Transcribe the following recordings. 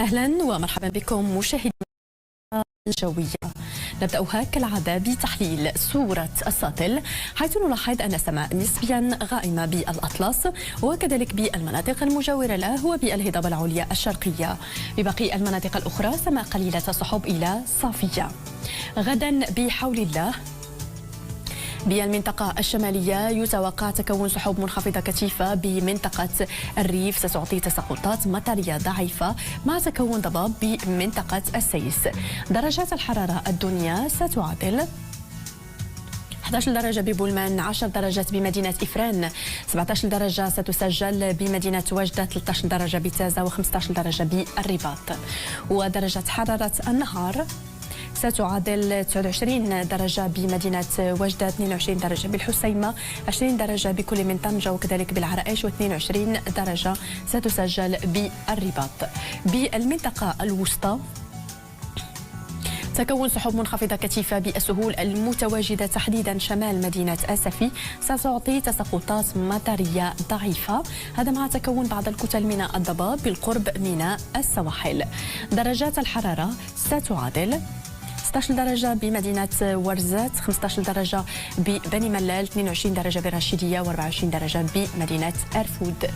أهلا ومرحبا بكم مشاهدينا الجوية. نبدأها كالعادة بتحليل صورة الساتل، حيث نلاحظ أن السماء نسبيا غائمة بالأطلس وكذلك بالمناطق المجاورة له وبالهضبة العليا الشرقية. بباقي المناطق الأخرى سماء قليلة السحب إلى صافية. غدا بحول الله بالمنطقة الشمالية يتوقع تكون سحب منخفضة كثيفة بمنطقة الريف، ستعطي تساقطات مطرية ضعيفة مع تكون ضباب بمنطقة السيس. درجات الحرارة الدنيا ستعادل 11 درجة ببولمان، 10 درجات بمدينة إفران، 17 درجة ستسجل بمدينة وجدة، 13 درجة بتازة و15 درجة بالرباط. ودرجة حرارة النهار ستعادل 29 درجة بمدينة وجدة، 22 درجة بالحسيمة، 20 درجة بكل من طنجة وكذلك بالعرائش، و22 درجة ستسجل بالرباط. بالمنطقة الوسطى تكون سحب منخفضة كثيفة بالسهول المتواجدة تحديدا شمال مدينة السفي، ستعطي تساقطات مطرية ضعيفة، هذا مع تكون بعض الكتل من الضباب بالقرب من السواحل. درجات الحرارة ستعادل 16 درجة بمدينة ورزات، 15 درجة ببني ملال، 22 درجة بالرشيدية، و24 درجة بمدينة أرفود.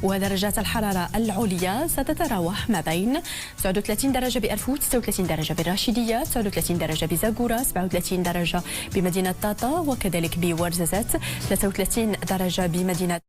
ودرجات الحرارة العليا ستتراوح ما بين 39 درجة بأرفود، 36 درجة بالرشيدية، 39 درجة بزاغورة، 37 درجة بمدينة طاطا وكذلك بورزازات، 33 درجة بمدينة